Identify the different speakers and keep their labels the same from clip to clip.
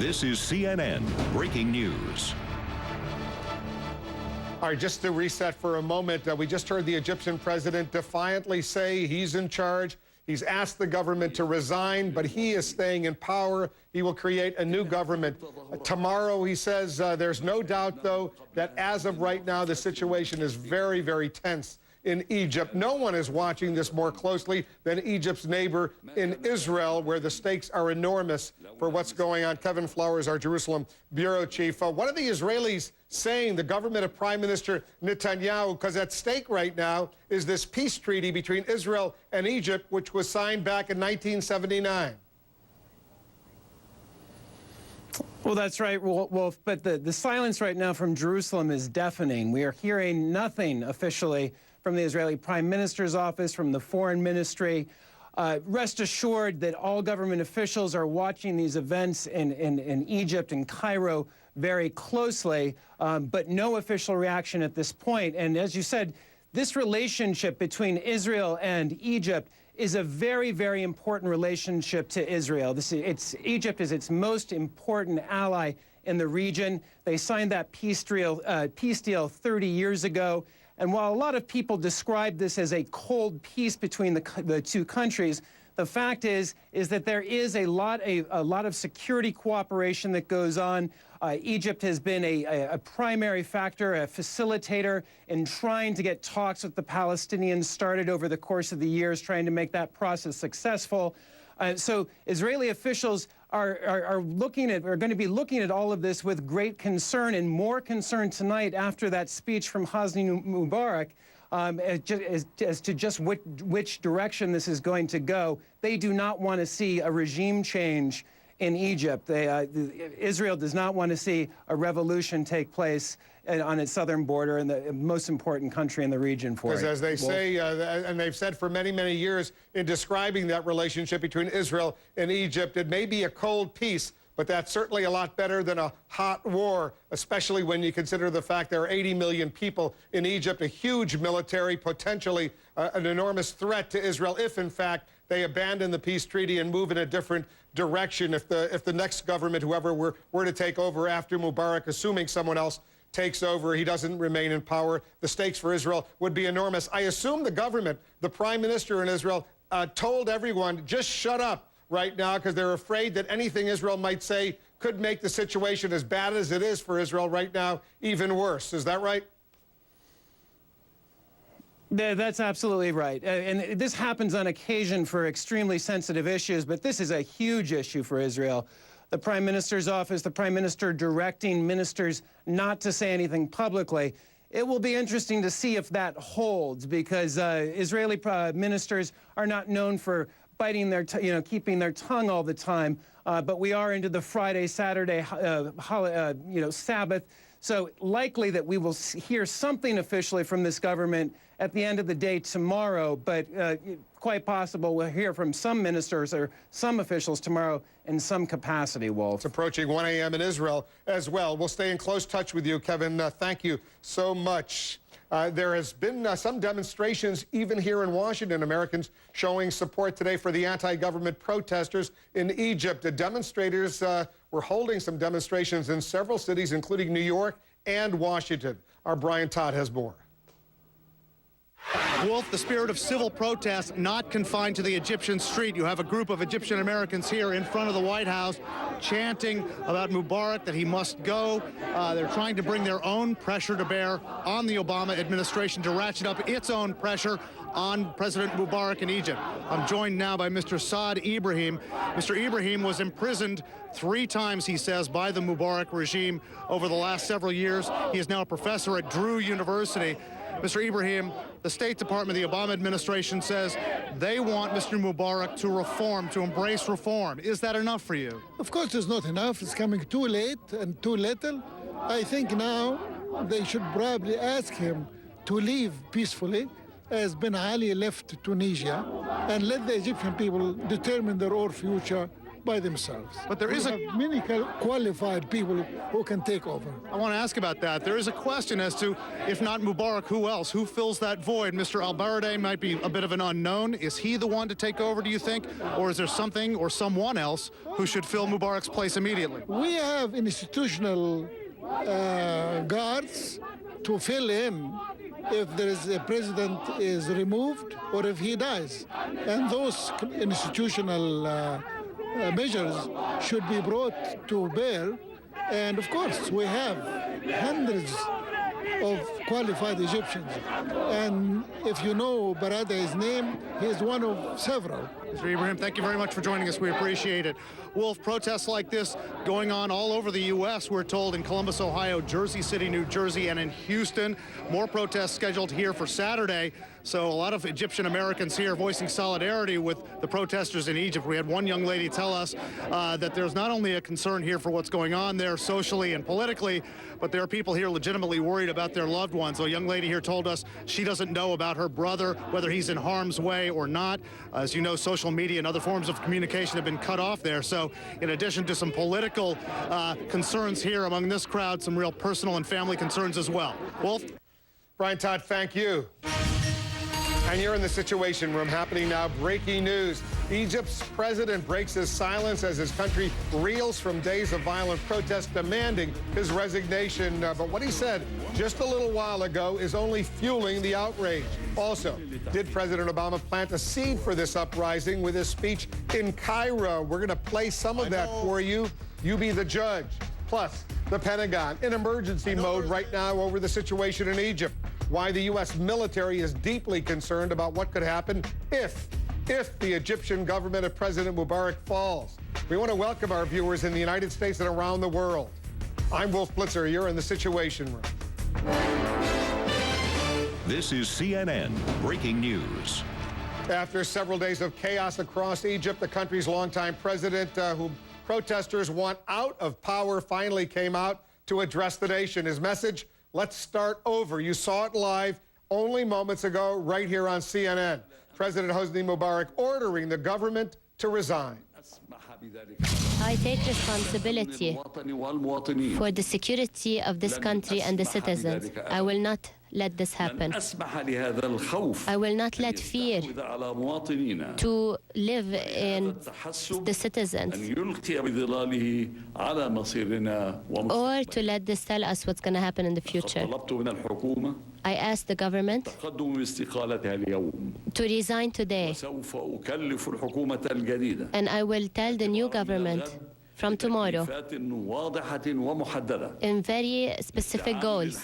Speaker 1: This is CNN Breaking News.
Speaker 2: All right, just to reset for a moment, we just heard the Egyptian president defiantly say he's in charge. He's asked the government to resign, but he is staying in power. He will create a new government. Tomorrow, he says, there's no doubt, though, that as of right now, the situation is very, very tense in Egypt. No one is watching this more closely than Egypt's neighbor in Israel, where the stakes are enormous for what's going on. Kevin Flowers, our Jerusalem bureau chief. What are the Israelis saying, the government of Prime Minister Netanyahu? Because at stake right now is this peace treaty between Israel and Egypt, which was signed back in 1979.
Speaker 3: Well, that's right, Wolf, but the silence right now from Jerusalem is deafening. We are hearing nothing officially from the Israeli Prime Minister's office, from the Foreign Ministry. Rest assured that all government officials are watching these events in Egypt and Cairo very closely, but no official reaction at this point. And as you said, this relationship between Israel and Egypt is a very, very important relationship to Israel. Egypt is its most important ally in the region. They signed that peace deal 30 years ago. And while a lot of people describe this as a cold peace between the two countries, the fact is that there is a lot of security cooperation that goes on. Egypt has been a primary factor, a facilitator in trying to get talks with the Palestinians started over the course of the years, trying to make that process successful. So Israeli officials are going to be looking at all of this with great concern, and more concern tonight after that speech from Hosni Mubarak as to just which direction this is going to go. They do not want to see a regime change in Egypt. Israel does not want to see a revolution take place on its southern border in the most important country in the region for it.
Speaker 2: Because as they say, and they've said for many, many years in describing that relationship between Israel and Egypt, it may be a cold peace, but that's certainly a lot better than a hot war, especially when you consider the fact there are 80 million people in Egypt, a huge military, potentially an enormous threat to Israel if, in fact, they abandon the peace treaty and move in a different direction. If the next government, whoever were to take over after Mubarak, assuming someone else takes over, he doesn't remain in power, the stakes for Israel would be enormous. I assume the government, the prime minister in Israel, told everyone, just shut up right now, because they're afraid that anything Israel might say could make the situation as bad as it is for Israel right now even worse. Is that right?
Speaker 3: That's absolutely right. And this happens on occasion for extremely sensitive issues, but this is a huge issue for Israel. The Prime Minister's office, the Prime Minister directing ministers not to say anything publicly. It will be interesting to see if that holds, because Israeli ministers are not known for biting their, keeping their tongue all the time. But we are into the Friday, Saturday, Sabbath. So likely that we will hear something officially from this government at the end of the day tomorrow, but quite possible we'll hear from some ministers or some officials tomorrow in some capacity, Wolf.
Speaker 2: It's approaching 1 a.m. in Israel as well. We'll stay in close touch with you, Kevin. Thank you so much. There has been some demonstrations even here in Washington, Americans showing support today for the anti-government protesters in Egypt. The demonstrators were holding some demonstrations in several cities, including New York and Washington. Our Brian Todd has more.
Speaker 4: Wolf, the spirit of civil protest not confined to the Egyptian street. You have a group of Egyptian Americans here in front of the White House chanting about Mubarak, that he must go. They're trying to bring their own pressure to bear on the Obama administration to ratchet up its own pressure on President Mubarak in Egypt. I'm joined now by Mr. Saad Ibrahim. Mr. Ibrahim was imprisoned 3 times, he says, by the Mubarak regime over the last several years. He is now a professor at Drew University. Mr. Ibrahim, the State Department, the Obama administration says they want Mr. Mubarak to reform, to embrace reform. Is that enough for you?
Speaker 5: Of course it's not enough. It's coming too late and too little. I think now they should probably ask him to leave peacefully, as Ben Ali left Tunisia, and let the Egyptian people determine their own future by themselves.
Speaker 4: But there is
Speaker 5: We have many qualified people who can take over.
Speaker 4: I want to ask about that. There is a question as to, if not Mubarak, who else? Who fills that void? Mr. al-Baradei might be a bit of an unknown. Is he the one to take over, do you think? Or is there something or someone else who should fill Mubarak's place immediately?
Speaker 5: We have institutional guards to fill in if there is a president is removed or if he dies. And those institutional measures should be brought to bear. And of course, we have hundreds of qualified Egyptians. And if you know Baradei's name, he is one of several.
Speaker 4: Mr. Ibrahim, thank you very much for joining us. We appreciate it. Wolf, protests like this going on all over the U.S., we're told, in Columbus, Ohio, Jersey City, New Jersey, and in Houston. More protests scheduled here for Saturday. So a lot of Egyptian Americans here voicing solidarity with the protesters in Egypt. We had one young lady tell us that there's not only a concern here for what's going on there socially and politically, but there are people here legitimately worried about their loved ones. So a young lady here told us she doesn't know about her brother, whether he's in harm's way or not. As you know, social media and other forms of communication have been cut off there. So in addition to some political concerns here among this crowd, some real personal and family concerns as well. Wolf?
Speaker 2: Brian Todd, thank you. And you're in the Situation Room. Happening now, breaking news. Egypt's president breaks his silence as his country reels from days of violent protest demanding his resignation. But what he said just a little while ago is only fueling the outrage. Also, did President Obama plant a seed for this uprising with his speech in Cairo? We're going to play some of that for you. You be the judge. Plus, the Pentagon in emergency mode right now over the situation in Egypt. Why the U.S. military is deeply concerned about what could happen if the Egyptian government of President Mubarak falls. We want to welcome our viewers in the United States and around the world. I'm Wolf Blitzer. You're in the Situation Room.
Speaker 1: This is CNN Breaking News.
Speaker 2: After several days of chaos across Egypt, the country's longtime president, who protesters want out of power, finally came out to address the nation. His message: let's start over. You saw it live only moments ago right here on CNN. President Hosni Mubarak ordering the government to resign.
Speaker 6: I take responsibility for the security of this country and the citizens. I will not let this happen. I will not let fear to live in the citizens or to let this tell us what's going to happen in the future. I ask the government to resign today, and I will tell the new government from tomorrow in very specific goals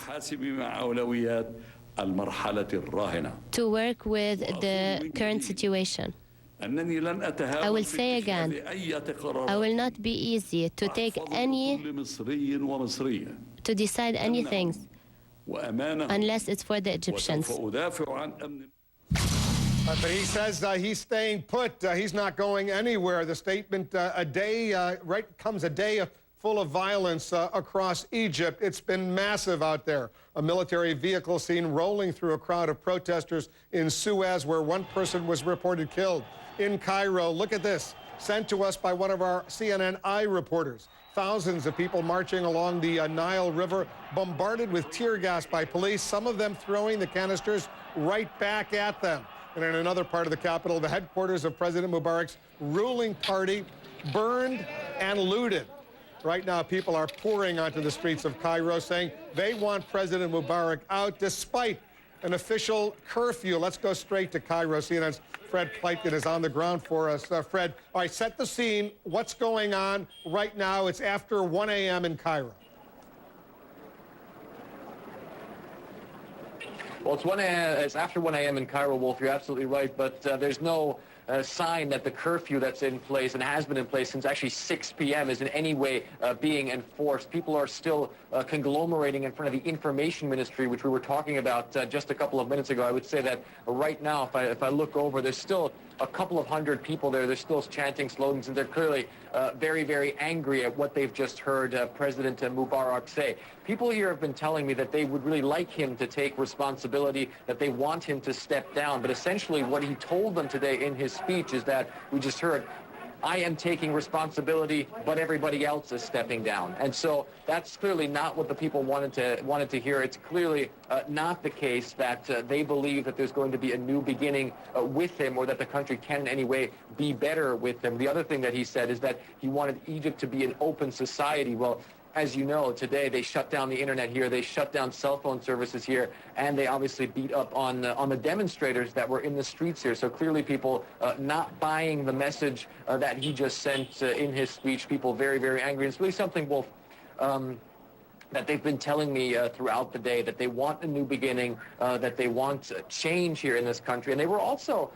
Speaker 6: to work with the current situation. I will say again, I will not be easy to take to decide anything unless it's for the Egyptians.
Speaker 2: But he says he's staying put. He's not going anywhere. The statement, comes a day full of violence across Egypt. It's been massive out there. A military vehicle seen rolling through a crowd of protesters in Suez, where one person was reported killed. In Cairo, look at this, sent to us by one of our CNN Eye reporters. Thousands of people marching along the Nile River, bombarded with tear gas by police, some of them throwing the canisters right back at them. And in another part of the capital, the headquarters of President Mubarak's ruling party burned and looted. Right now, people are pouring onto the streets of Cairo saying they want President Mubarak out despite an official curfew. Let's go straight to Cairo. CNN's Fred Pleitgen is on the ground for us. Fred, all right, set the scene. What's going on right now? It's after 1 a.m. in Cairo.
Speaker 7: Well, it's after 1 a.m. in Cairo, Wolf. You're absolutely right, but there's no sign that the curfew that's in place and has been in place since actually 6 p.m. is in any way being enforced. People are still conglomerating in front of the information ministry, which we were talking about just a couple of minutes ago. I would say that right now, if I look over, there's still a couple of hundred people there. They're still chanting slogans, and they're clearly very, very angry at what they've just heard President Mubarak say. People here have been telling me that they would really like him to take responsibility, that they want him to step down. But essentially what he told them today in his speech is that we just heard, I am taking responsibility, but everybody else is stepping down. And so that's clearly not what the people wanted to hear. It's clearly not the case that they believe that there's going to be a new beginning with him, or that the country can in any way be better with him. The other thing that he said is that he wanted Egypt to be an open society. Well, as you know, today they shut down the internet here, they shut down cell phone services here, and they obviously beat up on the demonstrators that were in the streets here. So clearly people not buying the message that he just sent in his speech, people very, very angry. It's really something, Wolf, that they've been telling me throughout the day, that they want a new beginning, that they want change here in this country. And they were also,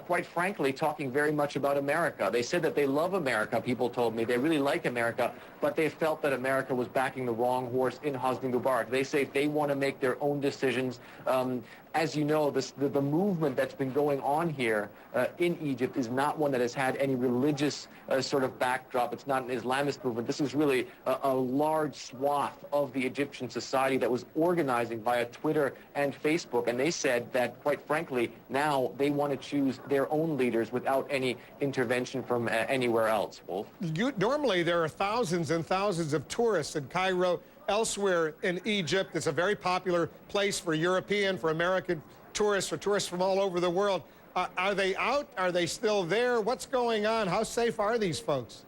Speaker 7: quite frankly, talking very much about America. They said that they love America, people told me. They really like America, but they felt that America was backing the wrong horse in Hosni Mubarak. They say they want to make their own decisions. As you know, the movement that's been going on here in Egypt is not one that has had any religious sort of backdrop. It's not an Islamist movement. This is really a large swath of the Egyptian society that was organizing via Twitter and Facebook. And they said that, quite frankly, now they want to choose their own leaders without any intervention from anywhere else. Wolf?
Speaker 2: Normally, there are thousands and thousands of tourists in Cairo, elsewhere in Egypt. It's a very popular place for European, for American tourists, for tourists from all over the world. Are they out? Are they still there? What's going on? How safe are these folks?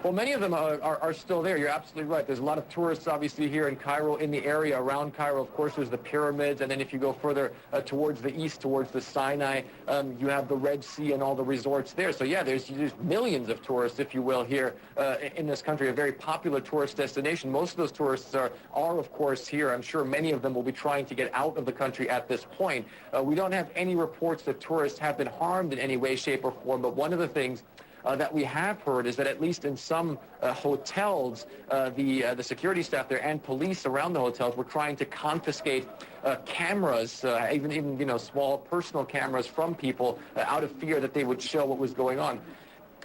Speaker 7: Well, many of them are still there. You're absolutely right. There's a lot of tourists, obviously, here in Cairo, in the area around Cairo. Of course, there's the pyramids, and then if you go further towards the east, towards the Sinai, you have the Red Sea and all the resorts there. So, yeah, there's millions of tourists, if you will, here in this country, a very popular tourist destination. Most of those tourists are, of course, here. I'm sure many of them will be trying to get out of the country at this point. We don't have any reports that tourists have been harmed in any way, shape, or form, but one of the things that we have heard is that at least in some hotels, the security staff there and police around the hotels were trying to confiscate cameras, even small personal cameras from people out of fear that they would show what was going on.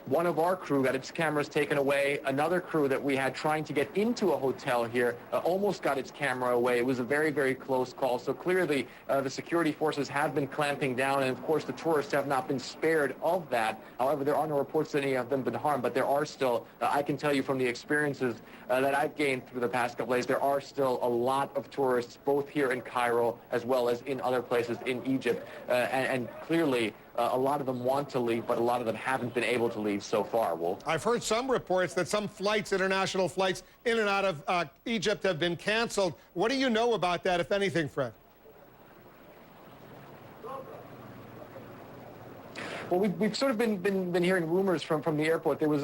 Speaker 7: One of our crew got its cameras taken away. Another crew that we had trying to get into a hotel here almost got its camera away. It was a very, very close call. So clearly the security forces have been clamping down, and of course the tourists have not been spared of that. However, there are no reports that any of them have been harmed, but there are still, I can tell you from the experiences that I've gained through the past couple days, there are still a lot of tourists, both here in Cairo as well as in other places in Egypt. And clearly, a lot of them want to leave, but a lot of them haven't been able to leave so far, Wolf.
Speaker 2: I've heard some reports that some flights, international flights in and out of Egypt have been canceled. What do you know about that, if anything, Fred?
Speaker 7: Well, we've sort of been hearing rumors from the airport. There was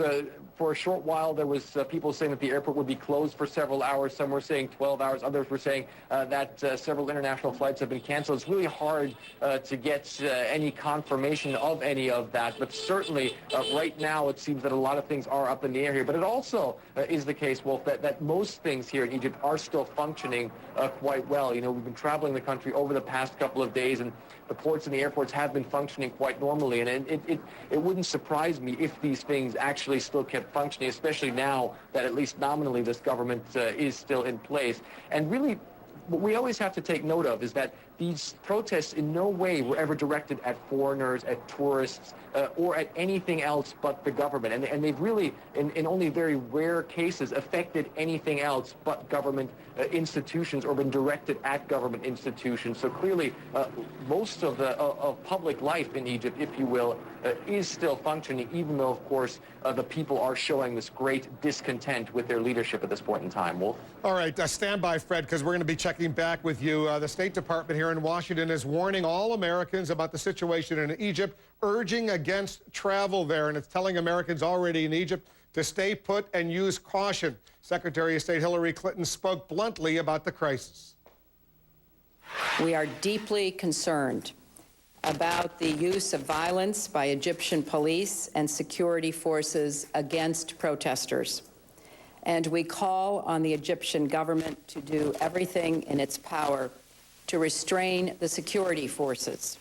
Speaker 7: for a short while, there was people saying that the airport would be closed for several hours. Some were saying 12 hours. Others were saying that several international flights have been canceled. It's really hard to get any confirmation of any of that. But certainly, right now, it seems that a lot of things are up in the air here. But it also is the case, Wolf, that most things here in Egypt are still functioning quite well. You know, we've been traveling the country over the past couple of days, and the ports and the airports have been functioning quite normally. And it wouldn't surprise me if these things actually still kept functioning, especially now that at least nominally this government is still in place. And really, what we always have to take note of is that these protests in no way were ever directed at foreigners, at tourists, or at anything else but the government. And they've really, in only very rare cases, affected anything else but government institutions or been directed at government institutions. So clearly, most of public life in Egypt, if you will, is still functioning, even though, of course, the people are showing this great discontent with their leadership at this point in time. Wolf?
Speaker 2: All right, stand by, Fred, because we're going to be checking back with you. The State Department here in Washington is warning all Americans about the situation in Egypt, urging against travel there, and it's telling Americans already in Egypt to stay put and use caution. Secretary of State Hillary Clinton spoke bluntly about the crisis.
Speaker 8: We are deeply concerned about the use of violence by Egyptian police and security forces against protesters. And we call on the Egyptian government to do everything in its power to restrain the security forces